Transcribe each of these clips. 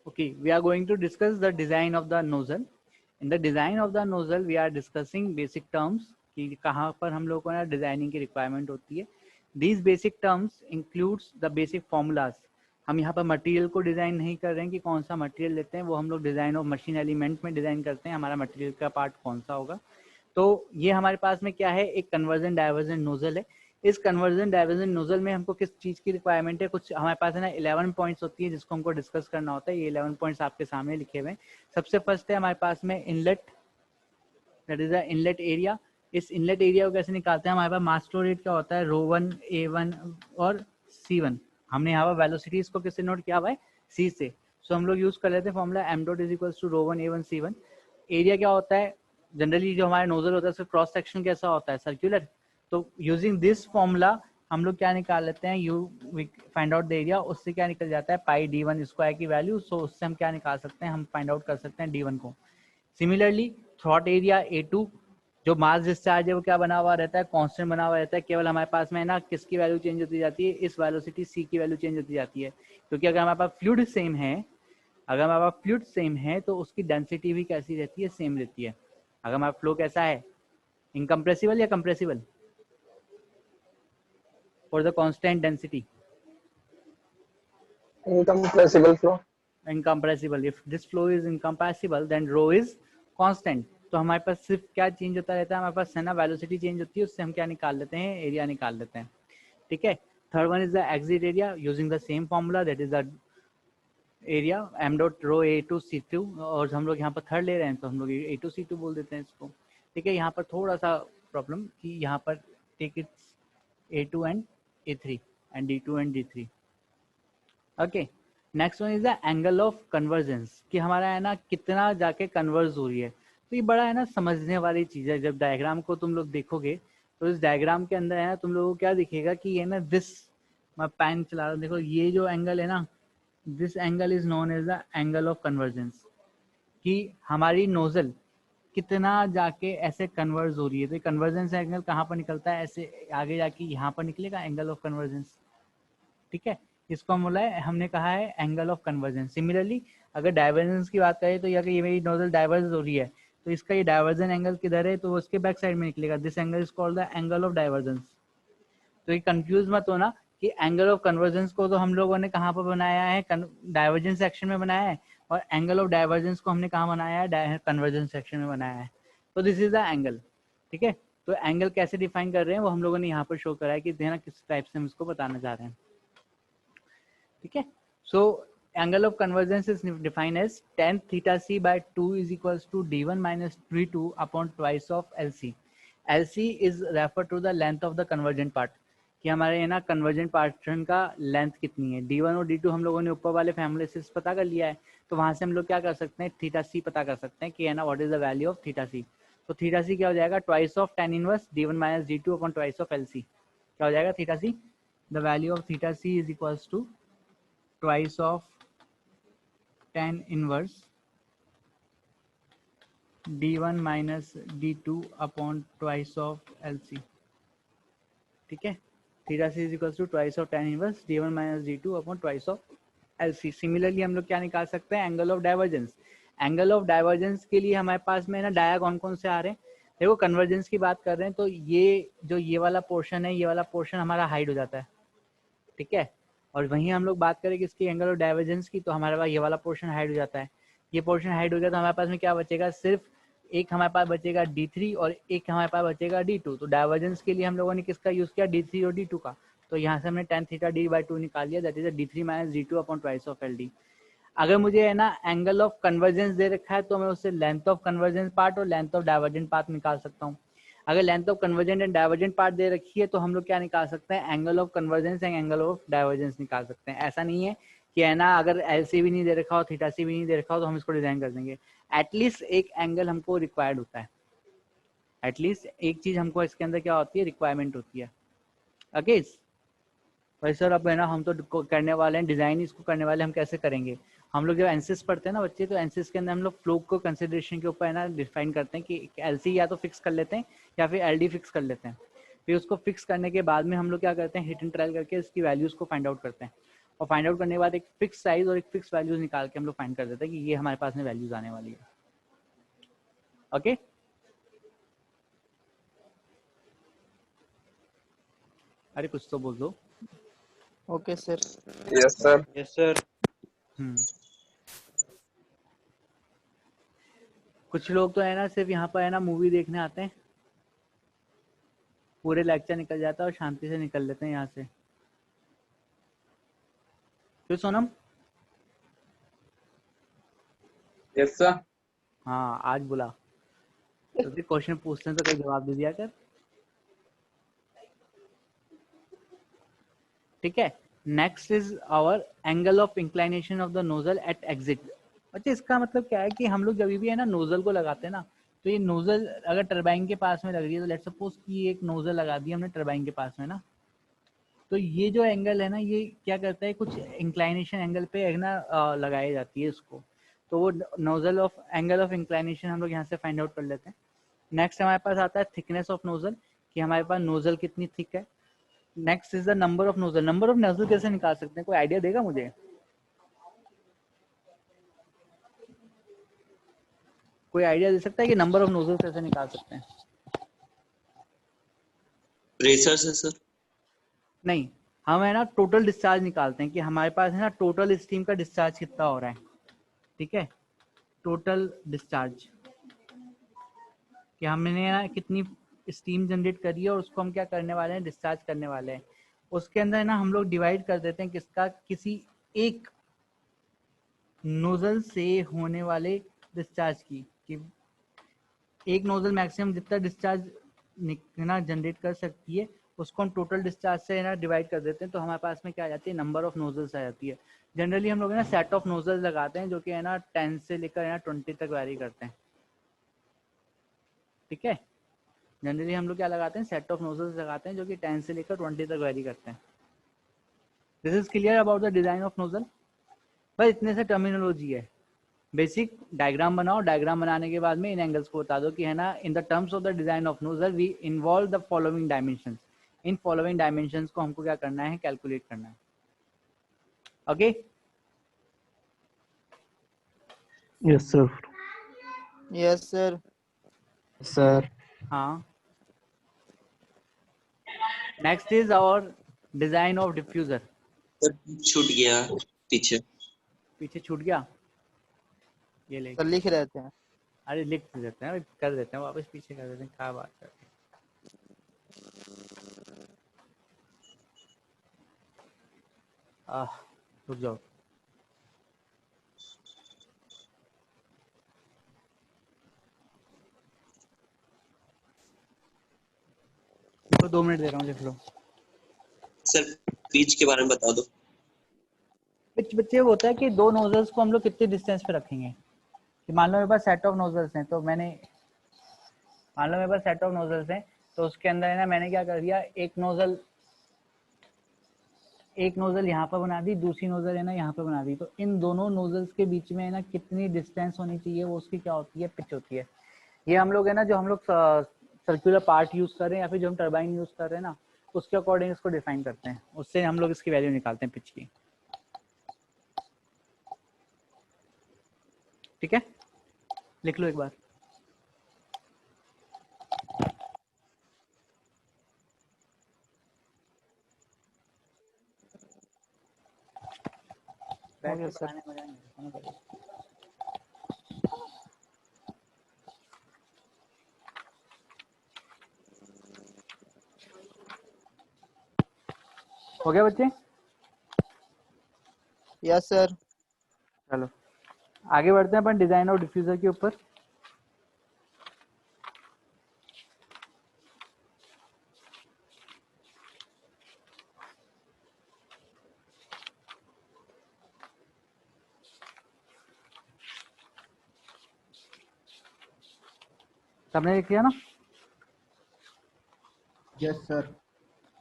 Okay, we are going to discuss the design of the nozzle. In the design of the nozzle, we are discussing basic terms कि कहाँ पर हम लोगों को ना designing की रिक्वायरमेंट होती है. These basic terms includes the basic formulas. हम यहाँ पर मटेरियल को डिज़ाइन नहीं कर रहे हैं कि कौन सा मटेरियल लेते हैं, वो हम लोग डिज़ाइन ऑफ मशीन एलिमेंट में डिज़ाइन करते हैं हमारा मटेरियल का पार्ट कौन सा होगा. तो ये हमारे पास में क्या है, एक कन्वर्जन डाइवर्जन नोजल है. इस कन्वर्जन डाइवर्जन नोजल में हमको किस चीज़ की रिक्वायरमेंट है, कुछ हमारे पास है ना 11 पॉइंट्स होती है जिसको हमको डिस्कस करना होता है. ये 11 पॉइंट्स आपके सामने लिखे हुए हैं. सबसे फर्स्ट है हमारे पास में inlet, that is the inlet area. इस इनलेट एरिया को कैसे निकालते हैं, हमारे पास मास फ्लो रेट क्या होता है, ρ1 A1 और C1. हमने यहाँ पर वेलोसिटीज को किससे नोट किया हुआ है, C से. सो हम लोग यूज कर लेते हैं formula m dot is equal to ρ1 A1 C1. Area क्या होता है, जनरली जो हमारा नोजल होता है उसका क्रॉस सेक्शन कैसा होता है, सर्कुलर. तो यूजिंग दिस फॉर्मूला हम लोग क्या निकाल लेते हैं, we find out the area. उससे क्या निकल जाता है, पाई d1 स्क्वायर की वैल्यू. सो उससे हम क्या निकाल सकते हैं, हम फाइंड आउट कर सकते हैं d1 को. सिमिलरली थ्रॉट एरिया A2, जो मास डिस्चार्ज है वो क्या बना हुआ रहता है, कांस्टेंट बना हुआ रहता है. केवल हमारे पास में है ना किसकी वैल्यू चेंज होती जाती है, इस वेलोसिटी c की वैल्यू चेंज होती जाती है. क्योंकि अगर हमारे पास फ्लूइड सेम है, अगर हमारे पास फ्लूइड सेम है तो उसकी डेंसिटी भी कैसी रहती है, सेम रहती है. अगर हमारा फ्लो कैसा है, इनकम्प्रेसिबल या compressible, for the constant density incompressible flow. incompressible. If this flow is incompressible, then rho is constant. तो हमारे पास सिर्फ क्या चेंज होता रहता है, हमारे पास है ना वेलोसिटी चेंज होती है, उससे हम क्या निकाल लेते हैं, एरिया निकाल लेते हैं. ठीक है. Third one is the exit area using the same formula, that is the area m dot rho A2 C2. और हम लोग यहाँ पर थर्ड ले रहे हैं तो हम लोग A2 C2 बोल देते हैं इसको. ठीक है. यहाँ पर थोड़ा सा प्रॉब्लम कि यहाँ पर take its A2 and A3 and D2 and D3. Okay. Next one is the angle of convergence, कि हमारा है ना कितना जाके कन्वर्ज हो रही है. तो ये बड़ा है ना समझने वाली चीज़ है. जब डायग्राम को तुम लोग देखोगे तो इस डायग्राम के अंदर है ना तुम लोगों को क्या दिखेगा कि ये ना दिस, मैं पेन चला रहा हूँ, देखो ये जो एंगल है ना, this angle is known as the angle of convergence. कि हमारी नोजल कितना जाके ऐसे कन्वर्ज हो रही है. तो कन्वर्जेंस एंगल कहाँ पर निकलता है, ऐसे आगे जाके यहाँ पर निकलेगा एंगल ऑफ कन्वर्जेंस. ठीक है. इसको हम बोला है, हमने कहा है एंगल ऑफ कन्वर्जेंस. सिमिलरली अगर डाइवर्जेंस की बात करें तो ये मेरी नोजल डाइवर्ज हो रही है तो इसका ये डाइवर्जन एंगल किधर है, तो उसके बैक साइड में निकलेगा. This angle is called the angle of divergence. तो ये कंफ्यूज मत होना कि एंगल ऑफ कन्वर्जेंस को तो हम लोगों ने कहाँ पर बनाया है, डाइवर्जेंस सेक्शन में बनाया है, और एंगल ऑफ डाइवर्जेंस को हमने कहाँ बनाया है, कन्वर्जेंस सेक्शन में बनाया है. तो दिस इज द एंगल. ठीक है. तो एंगल कैसे डिफाइन कर रहे हैं वो हम लोगों ने यहाँ पर शो करा है कि देना किस टाइप से हम इसको बताना चाह रहे हैं. ठीक है. So angle of convergence is defined as tan theta c by 2 is equals to d1 minus d2 upon twice of lc. lc is refer to the length of the convergent part, कि हमारे है ना convergent partition का length कितनी है. d1 और d2 हम लोगों ने ऊपर वाले फॉर्मूले से पता कर लिया है. तो वहां से हम लोग क्या कर सकते हैं, थीटा c पता कर सकते हैं कि है ना what is the value of theta c. तो थीटा c क्या हो जाएगा, twice of tan inverse d1 minus d2 upon twice of lc. क्या हो जाएगा theta c, the value of theta c is equals to twice of tan inverse d1 minus d2 upon twice of lc. ठीक है. Theta c is equal to twice of tan inverse d1 minus d2 upon twice of lc. Similarly हम लोग क्या निकाल सकते हैं, angle of divergence. Angle of divergence के लिए हमारे पास में ना डाया कौन कौन से आ रहे हैं. देखो कन्वर्जेंस की बात कर रहे हैं तो ये जो ये वाला पोर्शन है, ये वाला पोर्शन हमारा हाइड हो जाता है. ठीक है. और वहीं हम लोग बात करें किसकी, एंगल ऑफ डाइवर्जेंस की, तो हमारे पास ये वाला पोर्शन हाइड हो जाता है. ये पोर्शन हाइड हो गया तो हमारे पास में क्या बचेगा, सिर्फ एक हमारे पास बचेगा d3 और एक हमारे पास बचेगा d2. तो डाइवर्जेंस के लिए हम लोगों ने किसका यूज किया, d3 और d2 का. तो यहाँ से हमने tan थीटा d by 2 निकाल लिया, that is d3 minus d2 upon twice of ld. अगर मुझे है ना एंगल ऑफ कन्वर्जेंस दे रखा है तो मैं उससे लेंथ ऑफ कन्वर्जेंस पार्ट और लेंथ ऑफ डाइवर्जेंट पार्ट निकाल सकता हूँ. अगर length of convergent and divergent part दे रखी है तो हम लोग क्या निकाल सकते हैं, angle of convergence and angle of divergence निकाल सकते हैं. ऐसा नहीं है कि है ना अगर एलसी भी नहीं दे रखा हो, थीटा सी भी नहीं दे रखा हो तो हम इसको डिजाइन कर देंगे. एटलीस्ट एक एंगल हमको रिक्वायर्ड होता है. एटलीस्ट एक चीज हमको इसके अंदर क्या होती है, रिक्वायरमेंट होती है. ओके भाई सर, अब है ना हम तो करने वाले हैं डिजाइन, इसको करने वाले हम कैसे करेंगे. हम लोग जब एनसिस पढ़ते हैं ना बच्चे, तो एनसिस के अंदर हम लोग फ्लो को कंसिडरेशन के ऊपर है ना डिफाइन करते हैं कि एलसी या तो फिक्स कर लेते हैं या फिर एलडी फिक्स कर लेते हैं. फिर उसको फिक्स करने के बाद में हम लोग क्या करते हैं, हिट एंड ट्रायल करके इसकी वैल्यूज को फाइंड आउट करते हैं. और फाइंड आउट करने के बाद एक फिक्स साइज और एक फिक्स वैल्यूज निकाल के हम लोग फाइंड कर देते हैं कि ये हमारे पास में वैल्यूज आने वाली है। ओके अरे कुछ तो बोल दो। Okay sir. Yes sir. Yes sir. कुछ लोग तो है ना सिर्फ यहाँ पर है ना मूवी देखने आते हैं, पूरे लेक्चर निकल जाता है और शांति से निकल लेते हैं यहाँ से। क्यों सोनम? Yes sir. हाँ आज बुला तो क्वेश्चन पूछते हैं तो कहीं जवाब दे दिया कर, ठीक है। Next is our angle of inclination of the nozzle at exit. अच्छा इसका मतलब क्या है कि हम लोग जब भी है ना नोजल को लगाते हैं ना, तो ये नोजल अगर टरबाइन के पास में लग रही है तो लेट्स सपोज कि एक नोजल लगा दी हमने टरबाइन के पास में ना, तो ये जो एंगल है ना ये क्या करता है, कुछ इंक्लाइनेशन एंगल पे है ना लगाई जाती है इसको, तो वो nozzle of angle of inclination हम लोग यहाँ से फाइंड आउट कर लेते हैं। नेक्स्ट हमारे पास आता है थिकनेस ऑफ नोजल, कि हमारे पास नोजल कितनी थिक है। Next is the number of nozzle. Number of nozzle कैसे निकाल सकते हैं, कोई आइडिया देगा मुझे? कोई आइडिया दे सकता है कि नंबर ऑफ नोजल कैसे निकाल सकते हैं? प्रेशर से सर। नहीं, हम है ना टोटल डिस्चार्ज निकालते हैं कि हमारे पास है ना टोटल स्टीम का डिस्चार्ज कितना हो रहा है, ठीक है। टोटल डिस्चार्ज कि हमने ना कितनी स्टीम जनरेट करी है और उसको हम क्या करने वाले हैं, डिस्चार्ज करने वाले हैं। उसके अंदर ना हम लोग डिवाइड कर देते हैं किसका, किसी एक नोजल से होने वाले डिस्चार्ज की, कि एक नोजल मैक्सिमम जितना डिस्चार्ज ना जनरेट कर सकती है उसको हम टोटल डिस्चार्ज से ना डिवाइड कर देते हैं, तो हमारे पास में क्या आ जाती है, नंबर ऑफ नोजल्स आ जाती है। जनरली हम लोग ना सेट ऑफ नोजल्स लगाते हैं जो कि है ना 10 से लेकर है ना 20 तक वैरी करते हैं, ठीक है। जनरली हम लोग क्या लगाते हैं, सेट ऑफ नोजल्स लगाते हैं जो कि 10 से लेकर 20 तक वैरी करते हैं। This is clear about the design of nozzle. बस इतने से टर्मिनोलॉजी है। बेसिक डायग्राम बनाओ, डायग्राम बनाने के बाद में इन एंगल्स को बता दो कि है ना in the terms of the design of nozzle we involve the following dimensions. In following dimensions को हमको क्या करना है, कैलकुलेट करना है। Okay yes sir. Yes sir. Sir हाँ, next is our design of diffuser. Sir छूट गया पीछे। पीछे छूट गया, ये ले सर लिख रहे थे। अरे लिख देते हैं, कर देते हैं वापस पीछे कर देते हैं, क्या बात कर रहे हैं। रुक जाओ, तो 2 मिनट दे रहा हूँ, लिख लो। सर पिच के बारे में बता दो। पिच बच्चे होता है कि दो नोजल्स को हम लोग कितने डिस्टेंस पे रखेंगे, कि मान लो मेरे पास सेट ऑफ नोजल्स हैं, तो मैंने मान लो मेरे पास सेट ऑफ नोजल्स हैं, तो उसके अंदर है ना मैंने क्या कर दिया, एक नोजल यहाँ पर बना दी, दूसरी नोजल है ना यहाँ पर बना दी, तो इन दोनों नोजल्स के बीच में है ना कितनी डिस्टेंस होनी चाहिए, वो उसकी क्या होती है, पिच होती है। ये हम लोग है ना जो हम लोग सर्कुलर पार्ट यूज कर रहे हैं या फिर जो हम टर्बाइन यूज कर रहे हैं ना, उसके अकॉर्डिंग इसको डिफाइन करते हैं, उससे हम लोग इसकी वैल्यू निकालते हैं पिच की, ठीक है। लिख लो एक बार। बैठ के पढ़ाने में मजा नहीं आता। हो गया बच्चे? Yes sir. चलो आगे बढ़ते हैं अपन डिजाइन और डिफ्यूजर के ऊपर। सबने लिख लिया ना? Yes sir.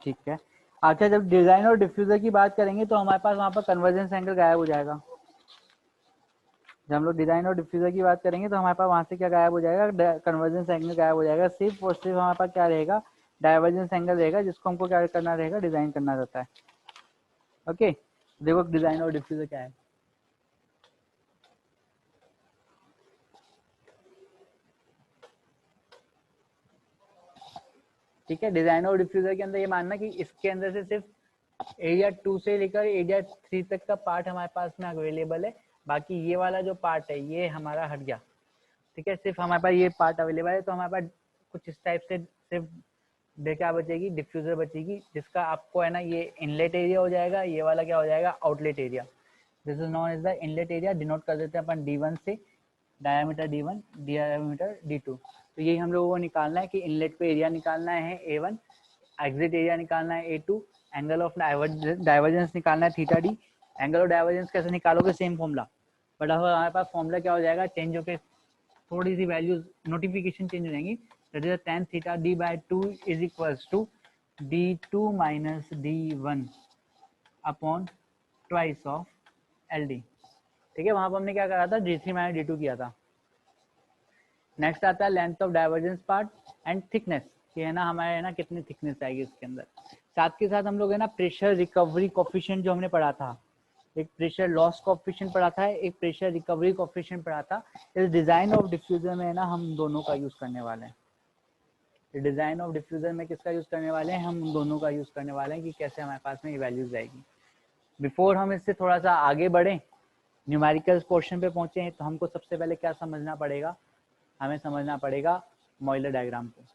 ठीक है। अच्छा जब डिजाइन और डिफ्यूजर की बात करेंगे तो हमारे पास वहां पर कन्वर्जेंस एंगल गायब हो जाएगा। जब हम लोग डिजाइन और डिफ्यूजर की बात करेंगे तो हमारे पास वहां से क्या गायब हो जाएगा, कन्वर्जेंस एंगल गायब हो जाएगा। सिर्फ और सिर्फ हमारे पास क्या रहेगा, डाइवर्जेंस एंगल रहेगा, जिसको हमको क्या करना रहेगा, डिजाइन करना रहता है। ओके देखो डिजाइन और डिफ्यूजर क्या है। ठीक है, डिजाइन और डिफ्यूजर के अंदर ये मानना कि इसके अंदर से सिर्फ एरिया 2 से लेकर एरिया 3 तक का पार्ट हमारे पास में अवेलेबल है, बाकी ये वाला जो पार्ट है ये हमारा हट गया। ठीक है, सिर्फ हमारे पास ये पार्ट अवेलेबल है, तो हमारे पास कुछ इस टाइप से सिर्फ क्या बचेगी, डिफ्यूजर बचेगी, जिसका आपको है ना ये इनलेट एरिया हो जाएगा, ये वाला क्या हो जाएगा, outlet area. This is known as the inlet area, denote कर देते हैं अपन D1 से, डायमीटर D1, डायमीटर D2। तो यही हम लोगों को निकालना है कि इनलेट पे एरिया निकालना है A1, एग्जिट एरिया निकालना है A2, एंगल ऑफ डाइवर्जेंस निकालना है theta D। Angle of divergence कैसे निकालोगे, सेम फॉर्मूला, बट अब हमारे पास फॉर्मूला क्या हो जाएगा, चेंज होकर थोड़ी सी वैल्यूज नोटिफिकेशन चेंज हो जाएंगी। That is tan theta D/2 is equals to D2 minus D1 upon twice of LD। ठीक है, वहां पर हमने क्या करा था, D3 माइनस D2 किया था। नेक्स्ट आता है length of divergence part and thickness, कि है ना हमारे है ना कितनी थिकनेस आएगी इसके अंदर। साथ के साथ हम लोग है ना प्रेशर रिकवरी कोफिशिएंट जो हमने पढ़ा था, एक प्रेशर लॉस कोफिशिएंट पढ़ा था, एक प्रेशर रिकवरी कोफिशिएंट पढ़ा था। इस डिजाइन ऑफ डिफ्यूजर में है ना हम दोनों का यूज करने वाले हैं। डिजाइन ऑफ डिफ्यूजर में किसका यूज करने वाले हैं, हम दोनों का यूज करने वाले हैं कि कैसे हमारे पास में ये वैल्यूज आएगी। बिफोर हम इससे थोड़ा सा आगे बढ़े, न्यूमेरिकल पोर्शन पे पहुंचे हैं, तो हमको सबसे पहले क्या समझना पड़ेगा, हमें समझना पड़ेगा मॉइलर डायग्राम को।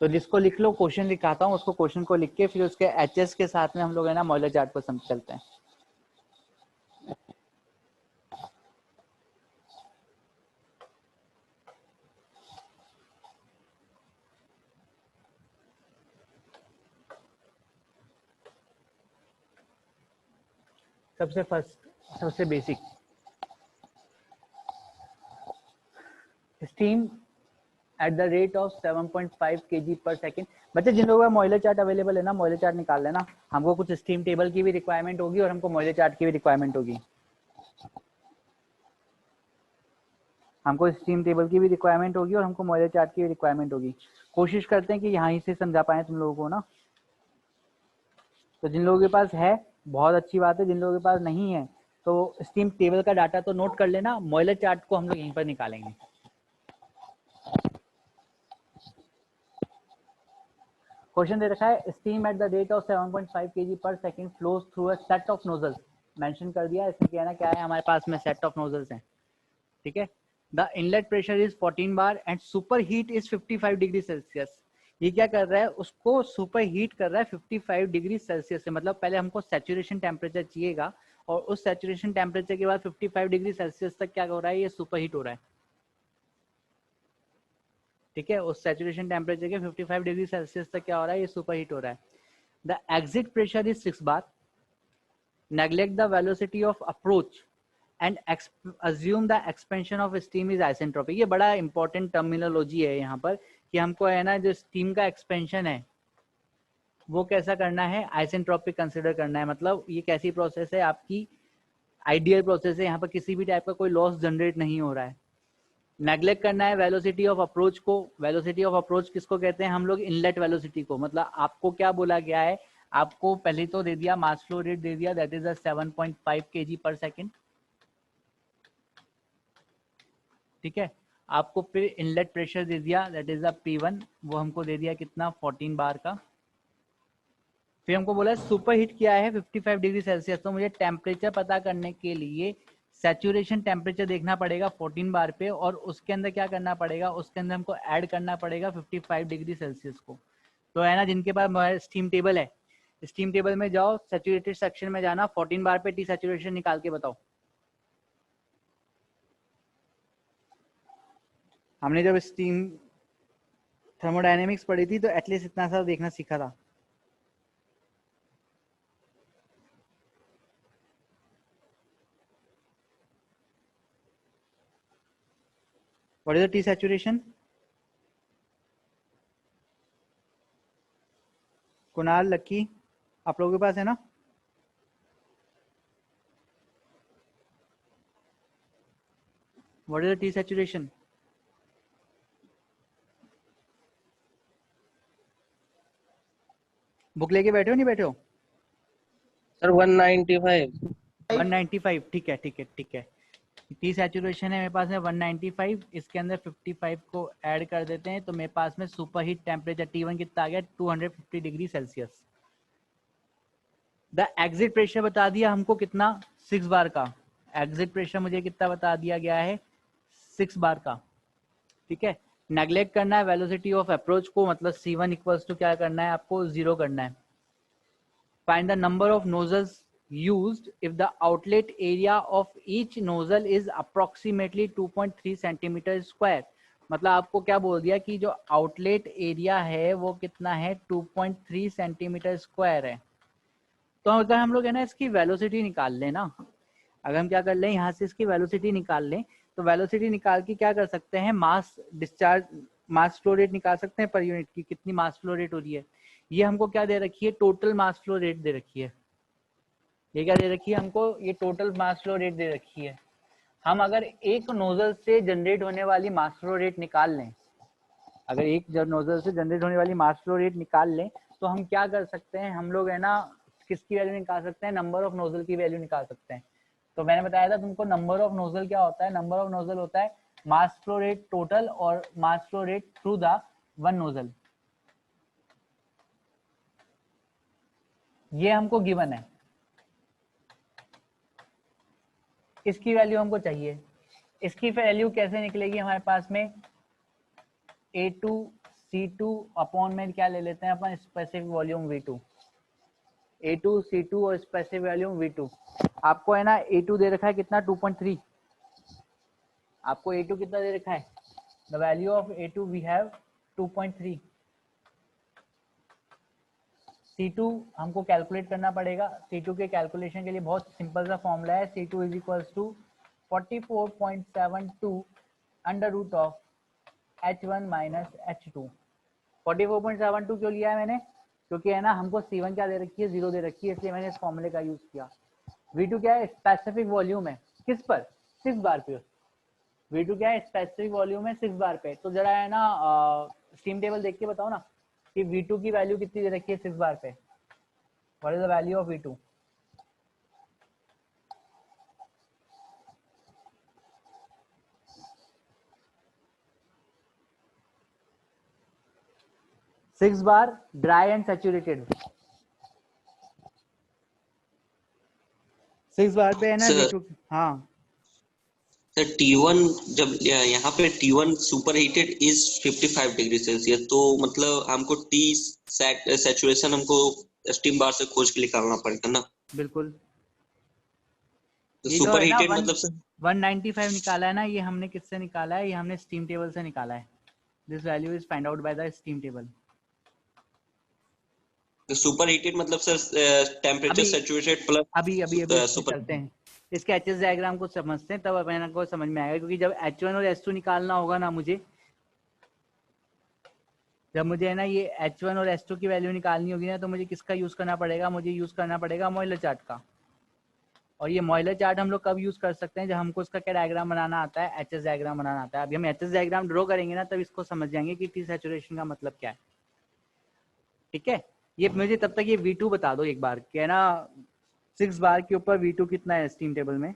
तो जिसको लिख लो, क्वेश्चन लिखाता हूँ, उसको क्वेश्चन को लिख के फिर उसके एचएस के साथ में हम लोग है ना मॉइलर चार्ट पर समझ चलते हैं। सबसे फर्स्ट, सबसे basic, steam at the rate of 7.5 kg पर सेकेंड। बच्चे जिन लोगों का मॉइलर चार्ट अवेलेबल है ना, मॉइलर चार्ट निकाल लेना। हमको कुछ स्टीम टेबल की भी रिक्वायरमेंट होगी और हमको मॉइलर चार्ट की भी रिक्वायरमेंट होगी। हमको स्टीम टेबल की भी रिक्वायरमेंट होगी और हमको मॉइलर चार्ट की भी रिक्वायरमेंट होगी। कोशिश करते हैं कि यहाँ ही से समझा पाए तुम लोगों को ना। तो जिन लोगों के पास है बहुत अच्छी बात है, जिन लोगों के पास नहीं है तो स्टीम टेबल का डाटा तो नोट कर लेना, मॉइलर चार्ट को हम लोग यहीं पर निकालेंगे। क्वेश्चन दे रखा है, steam at the rate of 7.5 kg पर second flows through a set of nozzles. Mention कर दिया, इसमें कहना क्या है, हमारे पास में सेट ऑफ नोजल्स हैं। ठीक है, the inlet pressure is 14 bar and super heat is 55 degree Celsius. ये क्या कर रहा है, उसको सुपर हीट कर रहा है 55 डिग्री सेल्सियस से, मतलब पहले हमको सैचुरेशन टेम्परेचर चाहिएगा और उस सैचुरेशन टेम्परेचर के बाद 55 डिग्री सेल्सियस तक क्या हो रहा है, ये सुपर हीट हो रहा है। ठीक है, उस सैचुरेशन टेम्परेचर के 55 डिग्री सेल्सियस तक क्या हो रहा है, ये सुपर हीट हो रहा है। The exit pressure is 6 bar, neglect the velocity of approach and assume the expansion of steam is isentropic। ये बड़ा इंपॉर्टेंट टर्मिनोलॉजी है यहाँ पर कि हमको है ना जो स्टीम का एक्सपेंशन है वो कैसा करना है, आइसेंट्रोपिक कंसिडर करना है। मतलब ये कैसी प्रोसेस है, आपकी आइडियल प्रोसेस है, यहाँ पर किसी भी टाइप का कोई लॉस जनरेट नहीं हो रहा है। नेग्लेक्ट करना है वेलोसिटी ऑफ अप्रोच को। वेलोसिटी ऑफ अप्रोच किसको कहते हैं हम लोग, इनलेट वेलोसिटी को। मतलब आपको क्या बोला गया है, आपको पहले तो दे दिया मास फ्लो रेट दे दिया, दैट इज 7.5 kg पर सेकेंड। ठीक है, आपको फिर इनलेट प्रेशर दे दिया, दैट इज P1, वो हमको दे दिया कितना, 14 बार का। फिर हमको बोला सुपर हीट किया है 55 डिग्री सेल्सियस, तो मुझे टेम्परेचर पता करने के लिए सैचुरेशन टेम्परेचर देखना पड़ेगा 14 बार पे, और उसके अंदर क्या करना पड़ेगा, उसके अंदर हमको ऐड करना पड़ेगा 55 डिग्री सेल्सियस को। तो है ना, जिनके पास स्टीम टेबल है, स्टीम टेबल में जाओ, सैचुरेटेड सेक्शन में जाना, 14 बार पे टी सैचुरेशन निकाल के बताओ। हमने जब स्टीम थर्मोडायनेमिक्स पढ़ी थी तो एटलीस्ट इतना सा देखना सीखा था। What is the T saturation? Kunal, Lucky, आप लोगों के पास है ना? What is the T saturation? Book लेके बैठे हो, नहीं बैठे हो? सर 195. 195, ठीक है ठीक है ठीक है। टी सैचुरेशन है मेरे पास में 195, इसके अंदर 55 को ऐड कर देते हैं तो मेरे पास में सुपर हीट टेम्परेचर T1 कितना आ गया 250 degree Celsius. The exit pressure बता दिया हमको कितना 6 बार का, एग्जिट प्रेशर मुझे कितना बता दिया गया है 6 बार का, ठीक है। नेग्लेक्ट करना है वेलोसिटी ऑफ अप्रोच को, मतलब C1 इक्वल्स टू क्या करना है आपको 0 करना है। Find the number of nozzles used if the outlet area of each nozzle is approximately 2.3 centimeter square। मतलब आपको क्या बोल दिया कि जो आउटलेट एरिया है वो कितना है 2.3 सेंटीमीटर स्क्वायर है। तो अगर हम लोग है ना इसकी वेलोसिटी निकाल लें ना, अगर हम क्या कर लें यहाँ से इसकी वेलोसिटी निकाल लें तो वेलोसिटी निकाल के क्या कर सकते हैं मास डिस्चार्ज, मास फ्लो रेट निकाल सकते हैं पर यूनिट की, कितनी मास फ्लो रेट हो रही है। ये हमको क्या दे रखी है टोटल मास फ्लो रेट दे रखी है, ये क्या दे रखी है हमको, ये टोटल मास फ्लो रेट दे रखी है। हम अगर एक नोजल से जनरेट होने वाली मास फ्लो रेट निकाल लें, अगर एक नोजल से जनरेट होने वाली मास फ्लो रेट निकाल लें तो हम क्या कर सकते हैं, हम लोग है ना किसकी वैल्यू निकाल सकते हैं, नंबर ऑफ नोजल की वैल्यू निकाल सकते हैं। तो मैंने बताया था तुमको नंबर ऑफ नोजल क्या होता है, नंबर ऑफ नोजल होता है मास फ्लो रेट टोटल और mass flow rate through the one nozzle. ये हमको गिवन है, इसकी वैल्यू हमको चाहिए। इसकी वैल्यू कैसे निकलेगी हमारे पास में, A2 C2 अपॉन में क्या ले लेते हैं अपन specific volume V2, A2 C2 और स्पेसिफिक वॉल्यूम V2। आपको है ना A2 दे रखा है कितना 2.3, आपको A2 कितना दे रखा है, the value of A2 we have 2.3। C2 हमको कैलकुलेट करना पड़ेगा, C2 के कैलकुलेशन के लिए बहुत सिंपल सा फॉर्मूला है, C2 is equals to 44.72 under root of H1 minus H2। 44.72 क्यों लिया है मैंने, क्योंकि है ना हमको C1 क्या दे रखी है 0 दे रखी है, इसलिए मैंने इस फॉर्मूले का यूज किया। V2 क्या है स्पेसिफिक वॉल्यूम है, किस पर 6 बार पे, V2 क्या है स्पेसिफिक वॉल्यूम है 6 बार पे। तो जरा है ना स्टीम टेबल देख के बताओ ना कि V2 की वैल्यू कितनी दे रखी है 6 बार पे, what is the value of V2। Six bar dry and saturated, 6 बार पे है ना सर V2। हाँ सर T1 जब यहाँ पे T1 super heated is 55 degree Celsius, तो मतलब हमको T सैचुरेशन हमको स्टीम बार से खोज के निकालना पड़ेगा ना। बिल्कुल, तो ये जो सुपर है ना हीटेड मतलब सर 195 निकाला है ना, ये हमने किससे निकाला है, ये हमने स्टीम टेबल से निकाला है। This value is find out by the steam table. तो सुपर हीटेड मतलब सर टेम्परेचर अभी सैचुरेटेड प्लस अभी अभी अभी इसमें सुपर। चलते हैं, इसके एच एस डायग्राम को समझते हैं तब अपने को समझ में आएगा, क्योंकि जब H1 और H2 निकालना होगा ना मुझे, जब मुझे है ना ये H1 और H2 की वैल्यू निकालनी होगी ना, तो मुझे किसका यूज करना पड़ेगा, मुझे यूज करना पड़ेगा मॉइलर चार्ट का। और ये मॉइलर चार्ट हम लोग कब यूज कर सकते हैं, जब हमको इसका क्या डायग्राम बनाना आता है, एच एस डायग्राम बनाना आता है। अभी हम एच एस डायग्राम ड्रॉ करेंगे ना तब इसको समझ जाएंगे कि टी सैचुरेशन का मतलब क्या है, ठीक है। ये मुझे तब तक ये V2 बता दो एक बार, क्या है ना 6 बार के ऊपर V2 कितना है स्टीम टेबल में,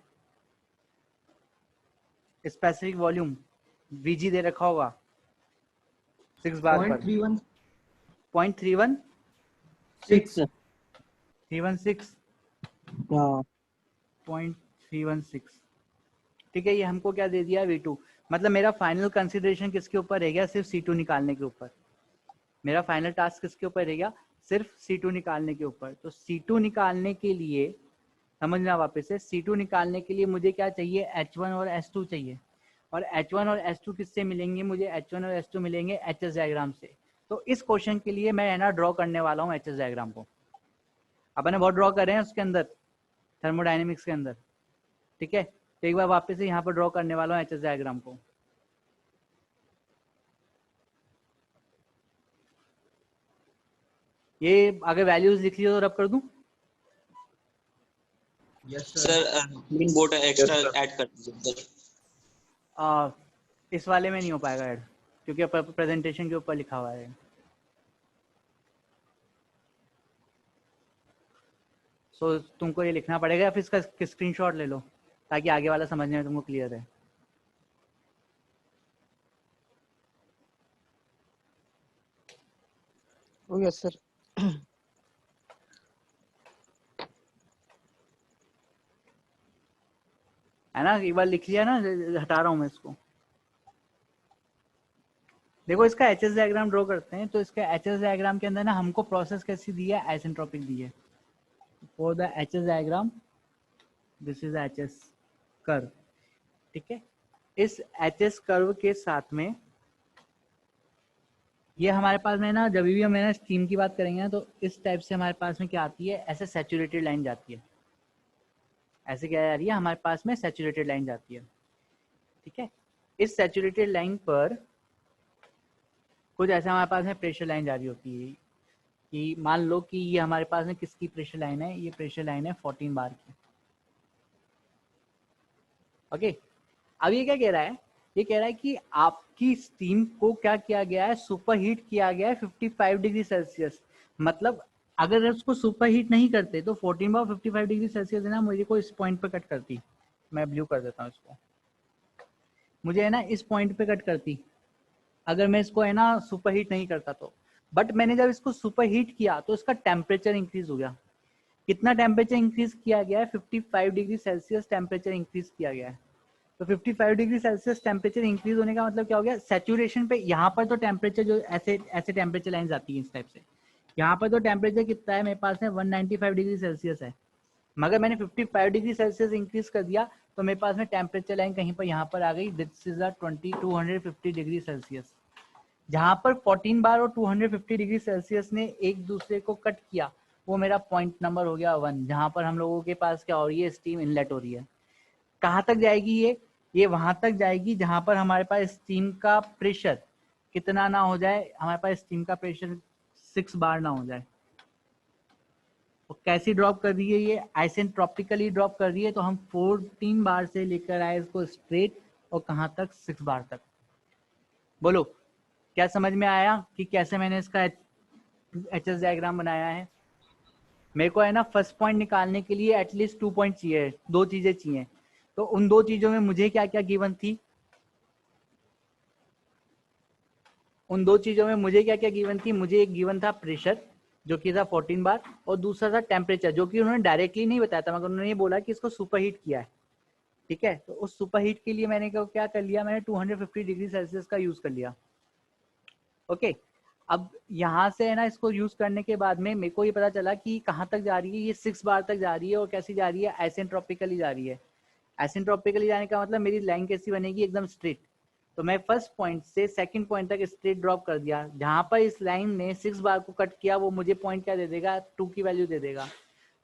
स्पेसिफिक वॉल्यूम VG दे रखा होगा 6 बार पर 0.31 0.31 6. 316 हाँ 0.316, ठीक है। ये हमको क्या दे दिया V2, मतलब मेरा फाइनल कंसिडरेशन किसके ऊपर रह गया, सिर्फ C2 निकालने के ऊपर। मेरा फाइनल टास्क किसके ऊपर रह गया, सिर्फ C2 निकालने के ऊपर। तो C2 निकालने के लिए समझना वापस से, C2 निकालने के लिए मुझे क्या चाहिए, H1 और H2 चाहिए। और H1 और H2 किससे मिलेंगे, मुझे H1 और H2 मिलेंगे HS डायग्राम से। तो इस क्वेश्चन के लिए मैं है ना ड्रॉ करने वाला हूँ HS डायग्राम को। अपन बहुत ड्रॉ कर रहे हैं उसके अंदर थर्मोडायनेमिक्स के अंदर, ठीक है। तो एक बार वापस से यहाँ पर ड्रॉ करने वाला हूँ HS डायग्राम को। ये अगर वैल्यूज लिख ली तो रब कर दूं, sir green board extra add कर दीजिए सर। इस वाले में नहीं हो पाएगा ऐड, क्योंकि प्रेजेंटेशन के ऊपर लिखा हुआ है। तो तुमको ये लिखना पड़ेगा या फिर इसका स्क्रीनशॉट ले लो ताकि आगे वाला समझने में तुमको क्लियर है। हो गया सर। है ना, एक बार लिख लिया ना, हटा रहा हूँ मैं इसको। देखो इसका एचएस डायग्राम ड्रॉ करते हैं। तो इसका एचएस डायग्राम के अंदर ना हमको प्रोसेस कैसी दी है, आइसेंट्रोपिक दी है। For the HS diagram this is HS curve, ठीक है। इस एचएस कर्व के साथ में ये हमारे पास में ना, जब भी हम ना स्ट्रीम की बात करेंगे ना, तो इस टाइप से हमारे पास में क्या आती है, ऐसे सैचुरेटेड लाइन जाती है। ऐसे क्या जा रही है, हमारे पास में सैचुरेटेड लाइन जाती है, ठीक है। इस सैचुरेटेड लाइन पर कुछ ऐसा हमारे पास में प्रेशर लाइन जारी होती है कि मान लो कि ये हमारे पास में किसकी प्रेशर लाइन है, ये प्रेशर लाइन है 14 बार की। ओके, अब ये क्या कह रहा है, ये कह रहा है कि आपकी स्टीम को क्या किया गया है, सुपर हीट किया गया है 55 डिग्री सेल्सियस। मतलब अगर उसको सुपर हीट नहीं करते तो 14 बार 55 डिग्री सेल्सियस है ना, मुझे को इस पॉइंट पे कट करती। मैं ब्लू कर देता हूँ इसको, मुझे है ना इस पॉइंट पे कट करती अगर मैं इसको है ना सुपर हीट नहीं करता तो। बट मैंने जब इसको सुपर हीट किया तो इसका टेम्परेचर इंक्रीज हो गया। कितना टेम्परेचर इंक्रीज किया गया है, 55 डिग्री सेल्सियस टेम्परेचर इंक्रीज किया गया है। तो 55 डिग्री सेल्सियस टेम्परेचर इंक्रीज होने का मतलब क्या हो गया, सैचुरेशन पे यहाँ पर तो टेम्परेचर जो ऐसे ऐसे टेम्परेचर लाइन आती है इस टाइप से, यहाँ पर तो टेम्परेचर कितना है मेरे पास में 195 डिग्री सेल्सियस है। मगर मैंने 55 डिग्री सेल्सियस इंक्रीज कर दिया तो मेरे पास में टेम्परेचर लाइन कहीं पर यहाँ पर आ गई, दिस इज 250 डिग्री सेल्सियस। जहां पर 14 बार और 250 डिग्री सेल्सियस ने एक दूसरे को कट किया, वो मेरा पॉइंट नंबर हो गया 1, जहां पर हम लोगों के पास क्या हो रही है, स्टीम इनलेट हो रही है। कहाँ तक जाएगी ये वहां तक जाएगी जहां पर हमारे पास स्टीम का प्रेशर कितना ना हो जाए, हमारे पास स्टीम का प्रेशर 6 बार ना हो जाए। तो कैसी ड्रॉप कर रही है ये, आइसेंट्रोपिकली ड्रॉप कर रही है। तो हम 14 बार से लेकर आए इसको स्ट्रेट, और कहाँ तक, 6 बार तक। बोलो क्या समझ में आया कि कैसे मैंने इसका एचएस डायग्राम बनाया है। मेरे को है ना फर्स्ट पॉइंट निकालने के लिए एटलीस्ट 2 पॉइंट चाहिए, 2 चीजें चाहिए। तो उन 2 चीजों में मुझे क्या क्या गिवन थी, उन 2 चीजों में मुझे क्या क्या गिवन थी, मुझे एक गिवन था प्रेशर जो कि था 14 बार, और दूसरा था टेम्परेचर जो कि उन्होंने डायरेक्टली नहीं बताया था, मगर उन्होंने ये बोला कि इसको सुपर हीट किया है, ठीक है। तो उस सुपर हीट के लिए मैंने क्या कर लिया, मैंने 250 डिग्री सेल्सियस का यूज कर लिया। ओके, अब यहाँ से है ना इसको यूज करने के बाद में मेरे को ये पता चला कि कहाँ तक जा रही है, ये 6 बार तक जा रही है। और कैसी जा रही है, आइसेंट्रोपिकली जा रही है। आइसेंट्रोपिकली जाने का मतलब मेरी लाइन कैसी बनेगी, एकदम स्ट्रेट। तो मैं फर्स्ट पॉइंट से सेकंड पॉइंट तक स्ट्रेट ड्रॉप कर दिया। जहां पर इस लाइन ने 6 बार को कट किया वो मुझे पॉइंट क्या दे देगा, 2 की वैल्यू दे देगा।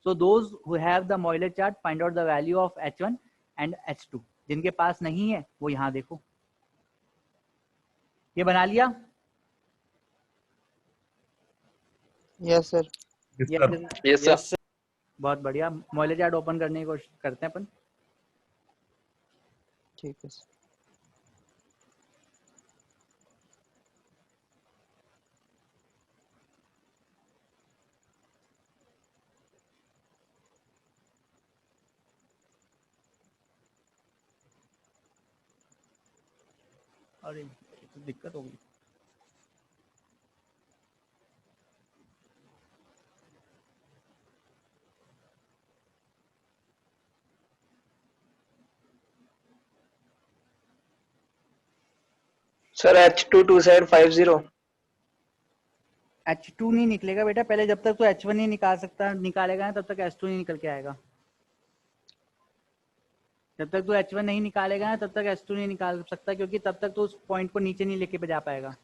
So those who have the mollier chart find out the value of H1 and H2। जिनके पास नहीं है वो यहाँ देखो, ये बना लिया। Yes sir. Yes sir. बहुत बढ़िया, मॉइलर चार्ट ओपन करने की कोशिश करते हैं अपन। ठीक है सर। अरे तो दिक्कत होगी। सर H22750 H2 नहीं निकलेगा बेटा, पहले जब तक तो H1 नहीं निकाल सकता, निकालेगा ना तब तक H2 नहीं निकल के आएगा। जब तक तो H1 नहीं निकालेगा ना तब तक H2 नहीं निकाल सकता, क्योंकि तब तक तो उस पॉइंट को नीचे नहीं लेके जा पाएगा।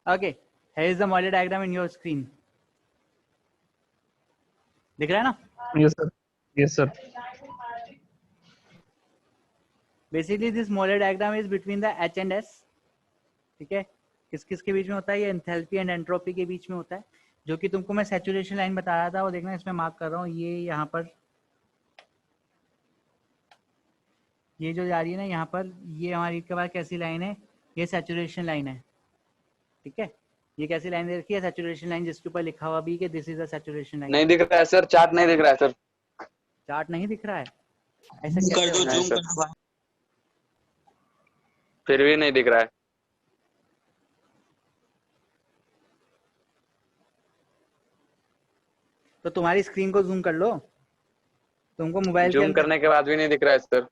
Okay, here is the Moeller diagram in your screen. दिख रहा है ना? Yes sir. Yes sir. Basically this Moeller diagram is between the H and S, ठीक है। किस किस के बीच में होता है, ये एंथैल्पी एंड एंट्रोपी के बीच में होता है। जो कि तुमको मैं सैचुरेशन लाइन बता रहा था, वो देखना इसमें मार्क कर रहा हूँ, ये यहाँ पर, ये जो जा रही है ना यहाँ पर, ये हमारी के पास कैसी लाइन है, ये सैचुरेशन लाइन है, ठीक है। ये कैसी लाइन दे रखी है, सैचुरेशन लाइन, जिसके ऊपर लिखा हुआ भी कि this is a saturation line. नहीं दिख रहा है सर, चार्ट नहीं दिख रहा है सर। चार्ट नहीं दिख रहा है, ऐसा कर कैसे दो, होगा? जूम कर दो। फिर भी नहीं दिख रहा है। तो तुम्हारी स्क्रीन को जूम कर लो, तुमको मोबाइल के जूम अंदर, करने के बाद भी नहीं दिख रहा है सर।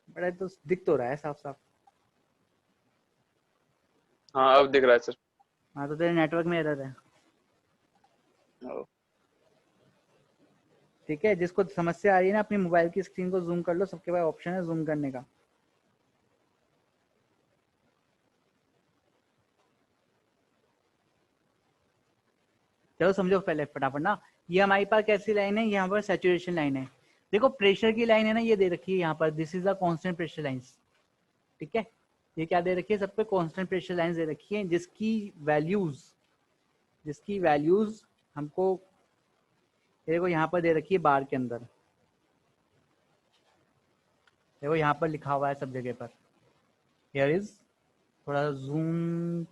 बड़ा तो दिख तो रहा है साफ साफ। हाँ अब दिख रहा है सर। हाँ तो तेरे नेटवर्क में एरर है, ठीक है। जिसको समस्या आ रही है ना, अपनी मोबाइल की स्क्रीन को जूम कर लो, सबके पास ऑप्शन है जूम करने का। चलो समझो पहले फटाफट ना, ये हमारे पास कैसी लाइन है, यहाँ पर सैचुरेशन लाइन है। देखो प्रेशर की लाइन है ना, ये दे रखी है यहाँ पर, this is a constant pressure lines, ठीक है। ये क्या दे रखी है, सब पे कांस्टेंट प्रेशर लाइंस दे रखी है, जिसकी वैल्यूज हमको, देखो यहाँ पर दे रखी है बार के अंदर, देखो यहाँ पर लिखा हुआ है सब जगह पर, हियर इज, थोड़ा जूम,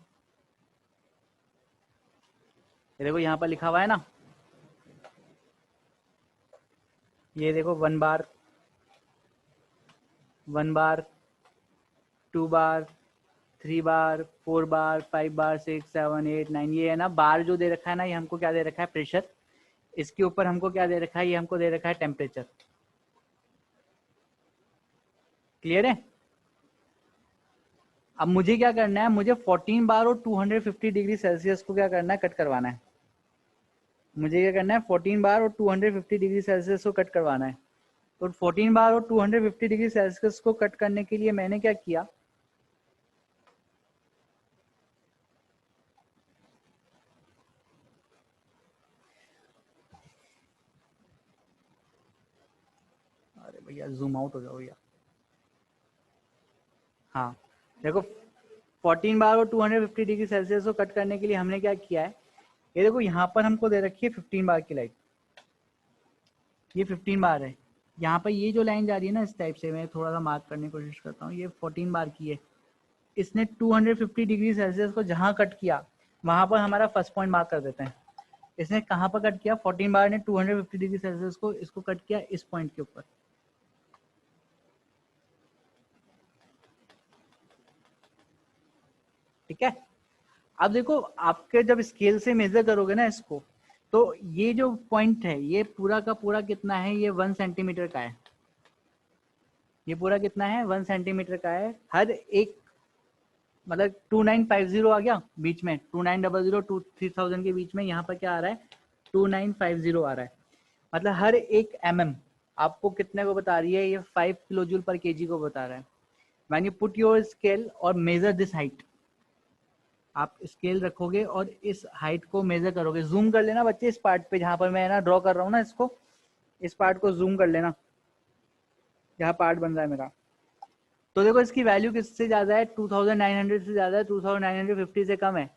देखो यहाँ पर लिखा हुआ है ना, ये देखो 1 बार, 1 बार, 2 बार, 3 बार, 4 बार, 5 बार, 6, 7, 8, 9, ये है ना बार जो दे रखा है ना, ये हमको क्या दे रखा है, प्रेशर। इसके ऊपर हमको क्या दे रखा है, ये हमको दे रखा है टेम्परेचर। क्लियर है? अब मुझे क्या करना है, मुझे 14 बार और 250 डिग्री सेल्सियस को क्या करना है, कट करवाना है। मुझे क्या करना है, 14 बार और 250 डिग्री सेल्सियस को कट करवाना है। तो 14 बार और 250 डिग्री सेल्सियस को कट करने के लिए मैंने क्या किया, अरे भैया जूम आउट हो जाओ भैया, हाँ देखो 14 बार और 250 डिग्री सेल्सियस को कट करने के लिए हमने क्या किया है, ये देखो यहाँ पर हमको दे रखी है 15 बार की लाइन, ये 15 बार है। यहाँ पर ये जो लाइन जा रही है ना इस टाइप से, मैं थोड़ा सा मार्क करने की कोशिश करता हूँ, ये 14 बार की है। इसने 250 डिग्री सेल्सियस को जहाँ कट किया वहां पर हमारा फर्स्ट पॉइंट मार्क कर देते हैं। इसने कहाँ पर कट किया, 14 बार ने 250 डिग्री सेल्सियस को इसको कट किया इस पॉइंट के ऊपर, ठीक है। अब देखो आपके जब स्केल से मेजर करोगे ना इसको, तो ये जो पॉइंट है ये पूरा का पूरा कितना है, ये 1 सेंटीमीटर का है। ये पूरा कितना है, 1 सेंटीमीटर का है। हर एक मतलब 2950 आ गया बीच में, 2900 टू 3000 के बीच में यहाँ पर क्या आ रहा है, 2950 आ रहा है। मतलब हर एक आपको कितने को बता रही है, ये 5 किलो जूल पर केजी को बता रहा है। When you put your scale और मेजर दिस हाइट, आप स्केल रखोगे और इस हाइट को मेजर करोगे, जूम कर लेना बच्चे इस पार्ट पे जहां पर मैं ना ड्रॉ कर रहा हूँ ना, इसको, इस पार्ट को जूम कर लेना जहाँ पार्ट बन रहा है मेरा। तो देखो इसकी वैल्यू किससे ज्यादा है, 2900 से ज्यादा है, 2950 से कम है।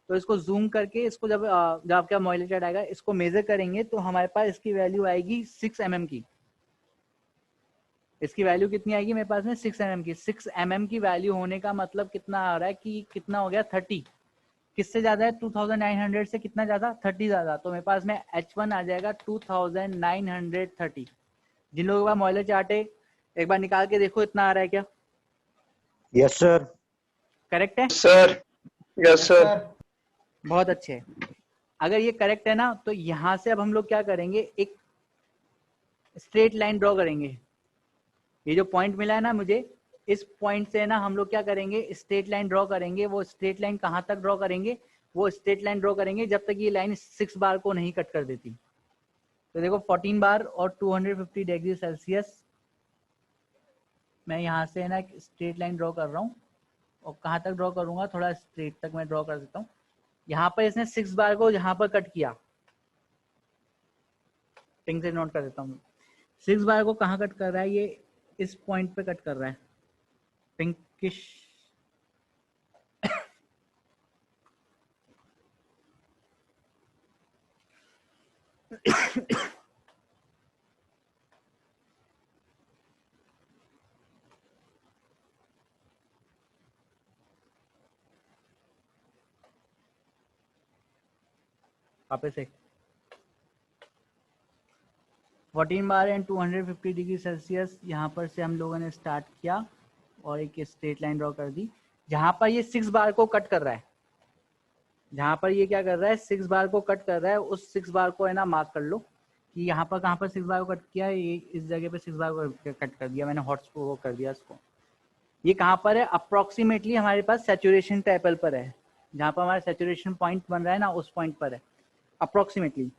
तो इसको जूम करके इसको जब आपका मॉइलेज आएगा, इसको मेजर करेंगे तो हमारे पास इसकी वैल्यू आएगी 6 mm की। इसकी वैल्यू कितनी आएगी मेरे पास में, 6 mm की। 6 mm की वैल्यू होने का मतलब कितना आ रहा है कि कितना हो गया, 30। किससे ज्यादा है, 2900 से कितना ज्यादा, 30 ज्यादा। तो मेरे पास में H1 आ जाएगा 2930। जिन लोगों के पास मॉइलर चार्ट है एक बार निकाल के देखो इतना आ रहा है क्या। Yes sir. करेक्ट है सर, यस सर। बहुत अच्छे। अगर ये करेक्ट है ना, तो यहां से अब हम लोग क्या करेंगे, एक स्ट्रेट लाइन ड्रॉ करेंगे। ये जो पॉइंट मिला है ना मुझे, इस पॉइंट से ना हम लोग क्या करेंगे, स्ट्रेट लाइन ड्रॉ करेंगे। वो स्ट्रेट लाइन कहाँ तक ड्रॉ करेंगे, वो स्ट्रेट लाइन ड्रॉ करेंगे जब तक ये लाइन 6 बार को नहीं कट कर देती। तो देखो 14 बार और 250 डिग्री सेल्सियस, मैं यहाँ से ना एक स्ट्रेट लाइन ड्रॉ कर रहा हूँ। और कहाँ तक ड्रॉ करूंगा, थोड़ा स्ट्रेट तक मैं ड्रॉ कर देता हूँ। यहाँ पर इसने 6 बार को यहाँ पर कट किया, पिंक से नोट कर देता हूँ। 6 बार को कहाँ कट कर रहा है, ये इस पॉइंट पे कट कर रहा है, पिंकिश। वापस से 14 बार एंड 250 डिग्री सेल्सियस यहाँ पर से हम लोगों ने स्टार्ट किया और एक स्ट्रेट लाइन ड्रॉ कर दी। जहाँ पर ये 6 बार को कट कर रहा है, जहाँ पर ये क्या कर रहा है 6 बार को कट कर रहा है, उस 6 बार को है ना मार्क कर लो कि यहाँ पर कहाँ पर 6 बार को कट किया है, ये इस जगह पे 6 बार को कट कर दिया मैंने, हॉट वो कर दिया इसको। ये कहाँ पर है, अप्रोक्सीमेटली हमारे पास सैचुरेशन टेबल पर है, जहाँ पर हमारा सैचुरेशन पॉइंट बन रहा है ना उस पॉइंट पर है अप्रोक्सीमेटली।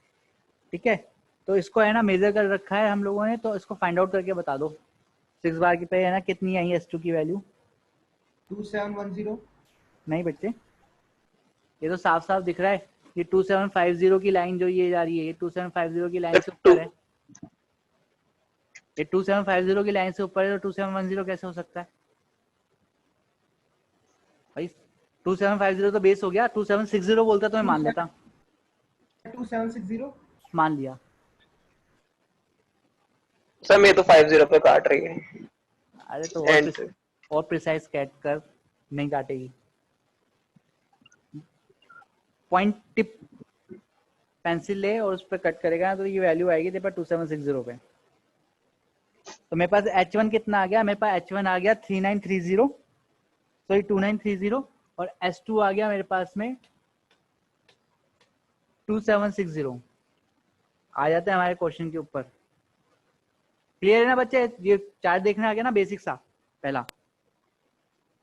ठीक है, तो इसको है ना मेजर कर रखा है हम लोगों ने, तो इसको फाइंड आउट करके बता दो 6 बार की पे है ना कितनी आई S2 की वैल्यू। 2710। नहीं बच्चे, ये तो साफ साफ दिख रहा है, ये 2750 की लाइन जो ये जा रही है, ये 2750 की लाइन से ऊपर है, ये 2750 की लाइन से ऊपर है, तो 2710 कैसे हो सकता है भाई? 2750 तो बेस हो गया, 2760 बोलता तो मैं मान लेता। 2760। मान लिया। सर मैं तो 50 पे काट रही है। अरे तो End से। और प्रिसाइज कैट कर, नहीं काटेगी। पॉइंट टिप पेंसिल ले और उस पर कट करेगा ना तो ये वैल्यू आएगी तेरे पास 2760 पे। तो मेरे पास H1 कितना आ गया, मेरे पास H1 आ गया 3930, सॉरी 2930, और S2 आ गया मेरे पास में 2760। आ जाते हैं हमारे क्वेश्चन के ऊपर। क्लियर है ना बच्चे? ये चार्ट देखने आ गया ना बेसिक सा पहला।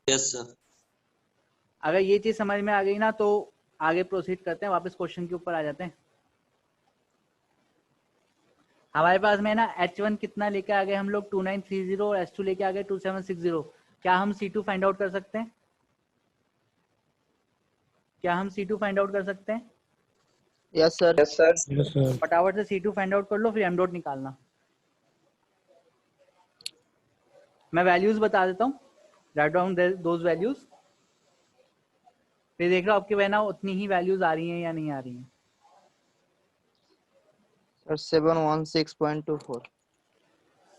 Yes sir. अगर ये चीज समझ में आ गई ना तो आगे प्रोसीड करते हैं, वापस क्वेश्चन के ऊपर आ जाते हैं। हमारे पास में ना H1 कितना लेके आ गए हम लोग 2930 और S2 लेके आ गए 2760। क्या हम C2 फाइंड आउट कर सकते हैं? क्या हम C2 फाइंड आउट कर सकते हैं? Yes sir. Yes sir. फटाफट से C2 फाइंड आउट कर लो, फिर M डॉट निकालना। मैं वैल्यूज बता देता हूँ, राइट डाउन दोज वैल्यूज, फिर देख रहा हूँ आपके वह ना उतनी ही वैल्यूज आ रही हैं या नहीं आ रही हैं। सर 716.24।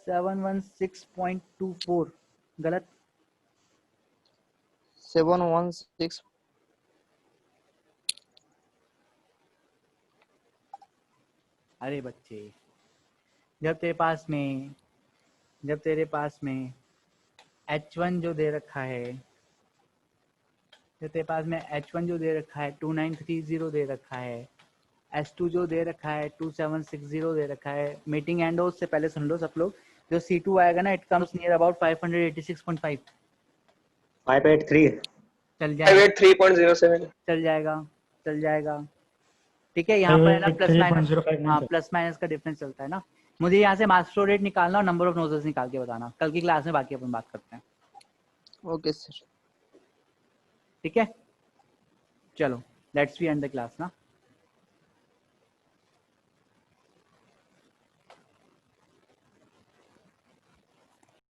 716.24 गलत। 716। अरे बच्चे, जब तेरे पास में H1 जो दे रखा है, जब तेरे पास में H1 जो दे रखा है 2930 दे रखा है, S2 जो दे रखा है 2760 दे रखा है, मीटिंग एंड हो उससे पहले सुन लो सब लोग, जो C2 आएगा ना इट कम्स नियर अबाउट 586.5। 583। चल जाएगा 583.07। चल जाएगा। ठीक है, यहाँ पर है ना प्लस माइनस, हाँ प्लस माइनस का डिफरेंस चलता है ना। मुझे यहाँ से मास फ्लो रेट निकालना और नंबर ऑफ नोजल्स निकाल के बताना, कल की क्लास में बाकी अपन बात करते हैं। Okay sir. ठीक है, चलो let's we end the class ना।